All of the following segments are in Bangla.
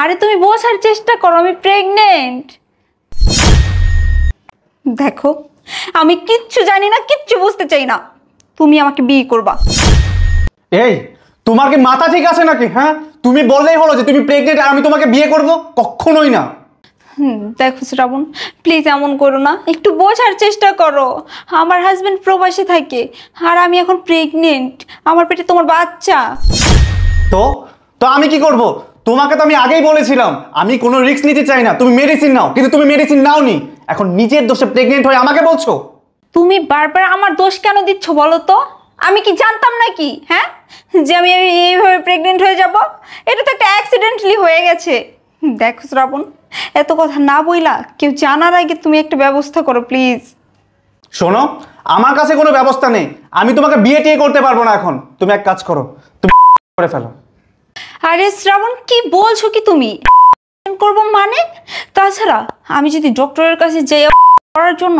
আরে তুমি বোঝার চেষ্টা করো, আমি প্রেগনেন্ট। দেখো, আমি কিচ্ছু জানি না, কিচ্ছু বুঝতে চাই না। তুমি আমাকে বিয়ে করবা। এই, তোমার কি মাথা ঠিক আছে নাকি? হ্যাঁ, তুমি বললেই হলো যে তুমি প্রেগনেন্ট আর আমি তোমাকে বিয়ে করব? কখনোই না। দেখো শ্রাবণ, প্লিজ এমন করো না, একটু বোঝার চেষ্টা করো। আমার হাজবেন্ড প্রবাসে থাকে আর আমি এখন প্রেগনেন্ট, আমার পেটে তোমার বাচ্চা। তো তো আমি কি করব? তোমাকে তো আমি আগেই বলেছিলাম আমি কোনো রিস্ক নিতে চাই না, তুমি মেডিসিন নাও, কিন্তু তুমি মেডিসিন নাওনি। এখন নিজের দোষে প্রেগনেন্ট হয়ে আমাকে বলছো? তুমি বারবার আমার দোষ কেন দিচ্ছ বলো তো? আমি কি জানতাম নাকি, হ্যাঁ, যে আমি এইভাবে প্রেগনেন্ট হয়ে যাব? এটা তো একটা অ্যাক্সিডেন্টলি হয়ে গেছে। দেখো শ্রাবণ, এত কথা না বইলা কেউ জানার আগে তুমি একটা ব্যবস্থা করো প্লিজ। শোনো, আমার কাছে কোনো ব্যবস্থা নেই, আমি তোমাকে বিয়ে টিয়ে করতে পারবো না। এখন তুমি এক কাজ করো, তুমি করে ফেলো। আরে শ্রাবণ, কি বলছো কি তুমি? করবো মানে? তাছাড়া আমি যদি ডক্টরের কাছে যাই করার জন্য,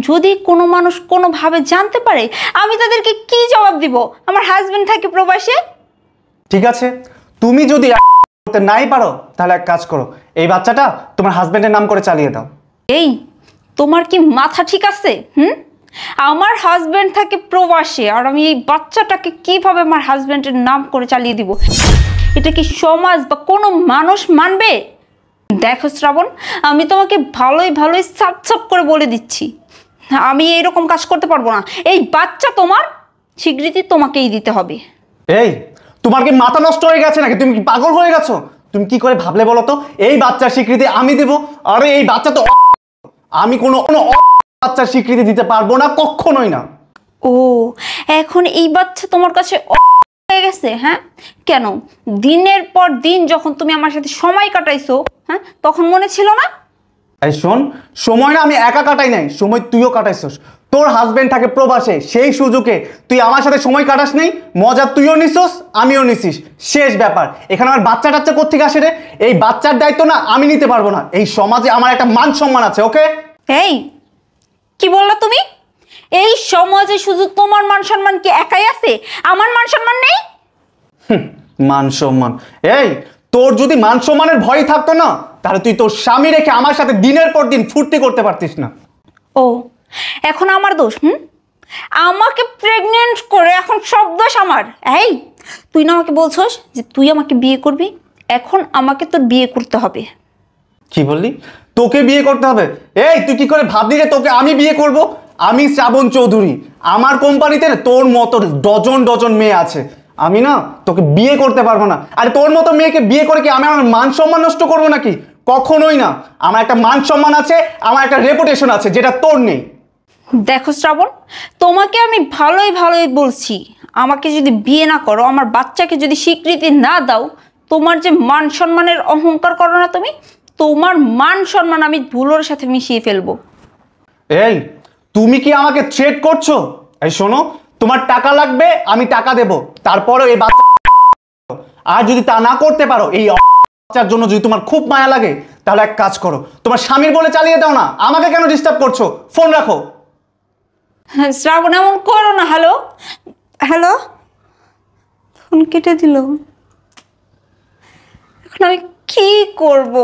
যদি কোনো মানুষ কোনোভাবে জানতে পারে, আমি তাদেরকে কি জবাব দিব? আমার হাজবেন্ড থাকে প্রবাসে। ঠিক আছে, তুমি যদি করতে নাই পারো তাহলে এক কাজ করো, এই বাচ্চাটা তোমার হাজবেন্ডের নাম করে চালিয়ে দাও। এই, তোমার কি মাথা ঠিক আছে? আমার হাজবেন্ড থাকে প্রবাসে আর আমি এই বাচ্চাটাকে কিভাবে আমার হাজবেন্ডের নাম করে চালিয়ে দিব? এটা কি সমাজ বা কোনো মানুষ মানবে? দেখো শ্রাবণ, আমি তোমাকে ভালোই ভালোই সাপ সাপ করে বলে দিচ্ছি, আমি এরকম কাজ করতে পারবো না। এই বাচ্চা তোমার, স্বীকৃতি তোমাকেই দিতে হবে। এই, তোমার কি মাথা নষ্ট হয়ে গেছে নাকি? তুমি কি পাগল হয়ে গেছো? তুমি কি করে ভাবলে বলো তো এই বাচ্চার স্বীকৃতি আমি দেব? আরে এই বাচ্চা তো আমি কোনো বাচ্চার স্বীকৃতি দিতে পারবো না, কখনোই না। ও, এখন এই বাচ্চা তোমার কাছে হয়ে গেছে? হ্যাঁ, কেন দিনের পর দিন যখন তুমি আমার সাথে সময় কাটাইছো, হ্যাঁ, তখন মনে ছিল না? এই শোন, সময় না আমি একা কাটাই নাই, সময় তুইও কাটাইছস। তোর হাজবেন্ড থাকে প্রবাসে, সেই সুযোগে তুই আমার সাথে সময় কাটাস নেই, মজা তুইও নিছস আমিও নিছিস, শেষ ব্যাপার। এখানে আমার বাচ্চা টাচ্চা কোত্থেকে আসে রে? এই বাচ্চার দায়িত্ব না আমি নিতে পারবো না। এই সমাজে আমার একটা মান সম্মান আছে, ওকে? এই, কি বললা তুমি? এই সমাজে শুধু তোমার মান সম্মান কি একাই আছে? আমার মান সম্মান নেই? মান সম্মান? এই, তোর যদি মান সম্মানের ভয় থাকতো না তাহলে তুই তোর স্বামী রেখে আমার সাথে দিনের পর দিন ফুর্তি করতে পারতিস না। ও, এখন আমার দোষ? আমাকে প্রেগনেন্ট করে এখন সব দোষ আমার? এই, তুই না আমাকে বলছস যে তুই আমাকে বিয়ে করবি, এখন আমাকে তোর বিয়ে করতে হবে। কি বললি? তোকে বিয়ে করতে হবে? এই, তুই কি করে ভাবলি যে তোকে আমি বিয়ে করব? আমি শ্রাবণ চৌধুরী, আমার কোম্পানিতে তোর মতো ডজন ডজন মেয়ে আছে, আমি না তোকে বিয়ে করতে পারবো না। আর তোর মতো মেয়েকে বিয়ে করে কি আমি আমার মান সম্মান নষ্ট করবো নাকি? কখনোই না। আমার একটা মান সম্মান আছে, আমার একটা রেপুটেশন আছে, যেটা তোর নেই। দেখো শ্রাবণ, তোমাকে আমি ভালোই ভালোই বলছি, আমাকে যদি বিয়ে না করো, আমার বাচ্চাকে যদি স্বীকৃতি না দাও, তোমার যে মান সম্মানের অহংকার করো না তুমি, তোমার মান সম্মান আমি ধুলোর সাথে মিশিয়ে ফেলবো। এই, তুমি কি আমাকে থ্রেট করছো? এই শোনো, তোমার টাকা লাগবে আমি টাকা দেব, তারপরে এই বাচ্চা, আর যদি তা না করতে পারো, এই বাচ্চার জন্য যদি তোমার খুব মায়া লাগে তাহলে এক কাজ করো, তোমার স্বামীর বলে চালিয়ে দাও না, আমাকে কেন ডিস্টার্ব করছো? ফোন রাখো। শ্রাবণ, এমন করো না। হ্যালো হ্যালো, ফোন কেটে দিল। এখন আমি কি করব?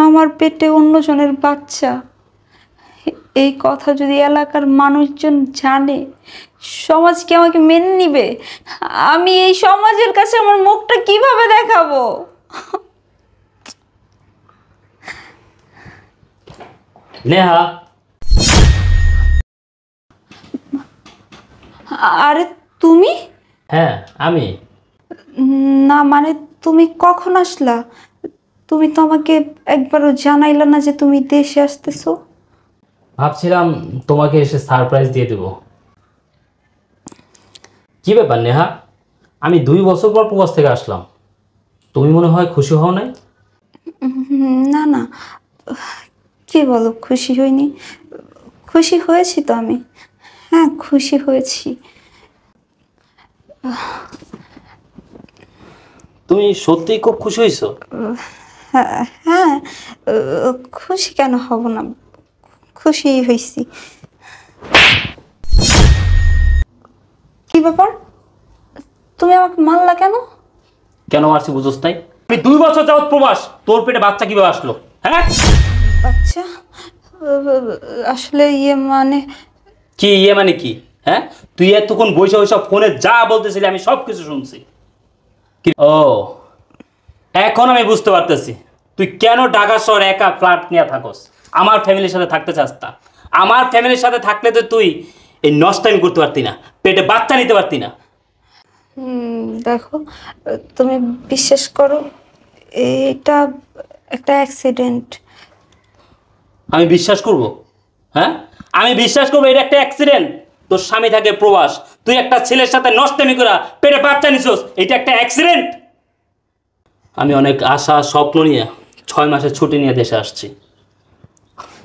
আমার পেটে অন্যজনের বাচ্চা, এই কথা যদি এলাকার মানুষজন জানে, সমাজ কি আমাকে মেনে নিবে? আমি এই সমাজের কাছে আমার মুখটা কিভাবে দেখাবো? নেহা, আরে তুমি? হ্যাঁ আমি। না মানে, তুমি কখন আসলা? তুমি তো আমাকে একবারও জানাইলা না যে তুমি দেশে আসতেছো। ভাবছিলাম তোমাকে এসে সারপ্রাইজ দিয়ে দেব। কি ব্যাপার নেহা, আমি 2 বছর পর প্রবাস থেকে আসলাম, তুমি মনে হয় খুশি হও নাই? না না, কি বলো খুশি হইনি? খুশি হয়েছি তো আমি, হ্যাঁ খুশি হয়েছি। তুমি সত্যিই খুব খুশি হয়েছো? হ্যাঁ, খুশি কেন হব না, খুশি হয়েছি। কি ব্যাপার, তুমি আমাকে মারলা কেন? কেন মারছি বুঝোস নাই? আমি 2 বছর যাবত প্রবাস, তোর পেটে বাচ্চা কিভাবে আসলো? হ্যাঁ, বাচ্চা আসলে মানে কি ইয়ে মানে কি? হ্যাঁ, তুই এতক্ষণ বসে বসে ফোনে যা বলতেছিলি আমি সব কিছু শুনছি। ও, এখন আমি বুঝতে পারতেছি তুই কেন ঢাকা শহরে একা ফ্ল্যাট নিয়ে থাকস। আমার ফ্যামিলির সাথে থাকতে চাস না। আমার ফ্যামিলির সাথে থাকলে তো তুই এই নষ্টামি করতে পারতি না, পেটে বাচ্চা নিতে পারতি না। দেখো, তুমি বিশ্বাস করো, এটা একটা অ্যাক্সিডেন্ট। আমি বিশ্বাস করব? হ্যাঁ, আমি বিশ্বাস করবো এটা একটা অ্যাক্সিডেন্ট? তোর স্বামী থাকে প্রবাস, তুই একটা ছেলের সাথে নষ্টামি করা পেটে বাচ্চা নিছস, এটা একটা অ্যাক্সিডেন্ট? আমি অনেক আশা স্বপ্ন নিয়ে 6 মাসের ছুটি নিয়ে দেশে আসছি।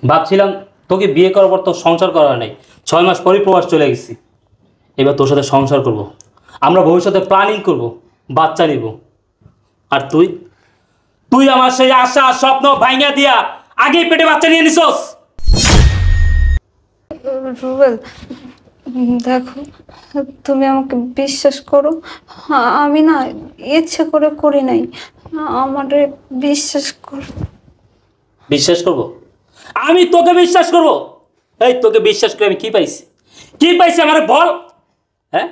ভাবছিলাম তোকে বিয়ে করার পর তোর সংসার করার নেই, 6 মাস পরই প্রবাস চলে গেছি। এবার তোর সাথে সংসার করব, আমরা ভবিষ্যতে প্ল্যানিং করব, বাচ্চা নিব। আর তুই তুই আমার সেই আশা স্বপ্ন ভাঙা দিয়া আগেই পেটে বাচ্চা নিয়ে নিছস। রুবেল, দেখো, তুমি আমাকে বিশ্বাস করো, আমি না ইচ্ছে করে করি নাই, আমারে বিশ্বাস করো। বিশ্বাস করব? আমি তোকে বিশ্বাস করব? এই তোকে বিশ্বাস করে আমি কি পাইছি? কি পাইছি আমারে বল। হ্যাঁ,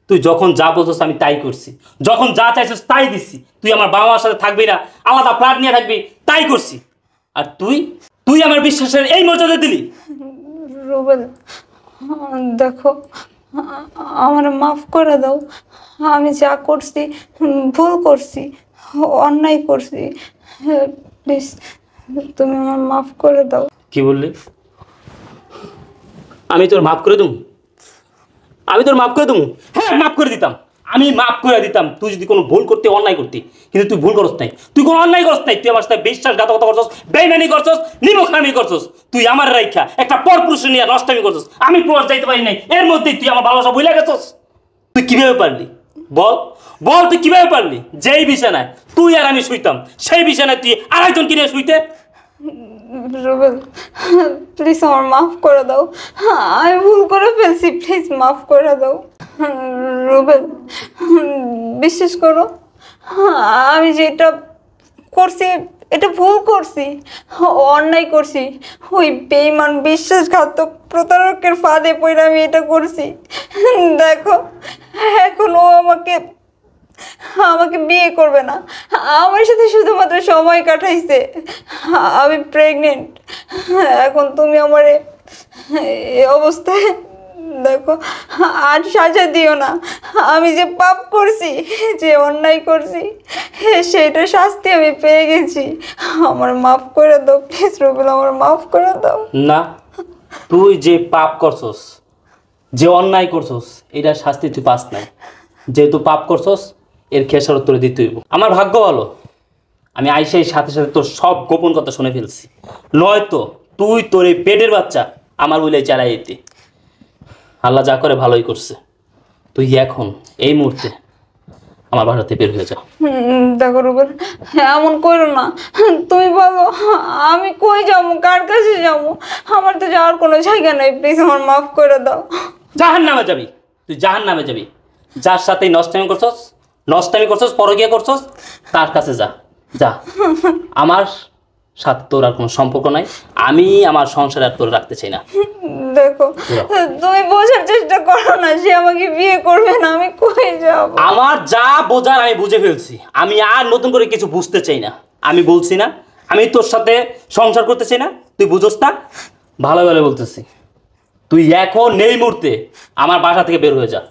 তুই যখন যা বলছিস আমি তাই করছি, যখন যা চাইছিস তাই দিচ্ছি। তুই আমার বাবা মার সাথে থাকবি না, আলাদা ফ্ল্যাট নিয়ে থাকবি, তাই করছি। আর তুই তুই আমার বিশ্বাসের এই মর্যাদা দিলি? রুবেল, দেখো, আমার মাফ করে দাও। আমি যা করছি ভুল করছি, অন্যায় করছি, প্লিজ তুমি আমার মাফ করে দাও। কি বললি? আমি তোর মাফ করে দেবো? আমি তোর মাফ করে দেবো? হ্যাঁ, মাফ করে দিতাম, আমি মাফ করে দিতাম তুই যদি কোনো ভুল করতে, অন্যায় করতি। কিন্তু তুই ভুল করছ নাই, তুই কোনো অন্যায় করছ নাই। তুই আমার সাথে বিশ্বাসঘাতকতা করছস, বেইমানি করছস, নিমখামি করছস। তুই আমার রাইখা একটা পরপুরুষ নিয়ে নষ্টামি করছস। আমি প্রবাস যাইতে পারি নাই, এর মধ্যেই তুই আমার ভালোবাসা ভুলে গেছস। তুই কিভাবে পারলি বল? বল তুই কিভাবে পারলি? যেই বিছানায় তুই আর আমি শুইতাম, সেই বিছানায় তুই আরেকজনকে নিয়ে শুইতে? রুবেল, প্লিজ আমার মাফ করে দাও, আমি ভুল করে ফেলছি, প্লিজ মাফ করে দাও। রুবেল, বিশ্বাস করো, আমি যেটা করছি এটা ভুল করছি, অন্যায় করছি। ওই বেঈমান বিশ্বাসঘাতক প্রতারকের ফাঁদে পড়ে আমি এটা করছি। দেখো, এখন ও আমাকে বিয়ে করবে না, আমার সাথে শুধুমাত্র সময় কাটাইছে। আমি প্রেগনেন্ট, এখন তুমি আমার এই অবস্থায় দেখো, আর সাজা দিও না। আমি যে পাপ করছি, যে অন্যায় করছি, সেটা শাস্তি আমি পেয়ে গেছি। আমার মাফ করে দাও প্লিজ রুবেল, আমার মাফ করে দাও। না, তুই যে পাপ করছস, যে অন্যায় করছস, এটার শাস্তি তুই পাস নাই। যেহেতু পাপ করছস, এর খেসারত তোরে দিতে হইব। আমার ভাগ্য ভালো, আমি আইসাই সাথে সাথে তোর সব গোপন কথা শুনে ফেলছি। নয়তো তুই তোর এই পেটের বাচ্চা আমার বলে চালাই দিতি। আল্লাহ যা করে ভালোই করছে। তুই এখন এই মুহূর্তে আমার বাসাতে বের হয়ে যাও। দেখো রুবেল, এমন করো না। তুমি বলো আমি কই যাবো, কার কাছে যাবো? আমার তো যাওয়ার কোনো জায়গা নেই, প্লিজ আমার মাফ করে দাও। জাহান্নামে যাবি, তুই জাহান্নামে যাবি। যার সাথে নষ্টামি করছস, পরকিয়া করছস, তার কাছে যা। যা, আমার সাথে তোর আর কোনো সম্পর্ক নাই। আমি আমার সংসারে আর তোর রাখতে চাই না। দেখো, তুমি বোঝার চেষ্টা করো না, সে আমাকে বিয়ে করবে না, আমি কই যাব? আমার যা বোঝার আমি বুঝে ফেলছি। আমি আর নতুন করে কিছু বুঝতে চাই না। আমি বলছি না আমি তোর সাথে সংসার করতে চাই না, তুই বুঝোস না? ভালো ভালো বলতেছি, তুই এখন এই মুহূর্তে আমার বাসা থেকে বের হয়ে যা।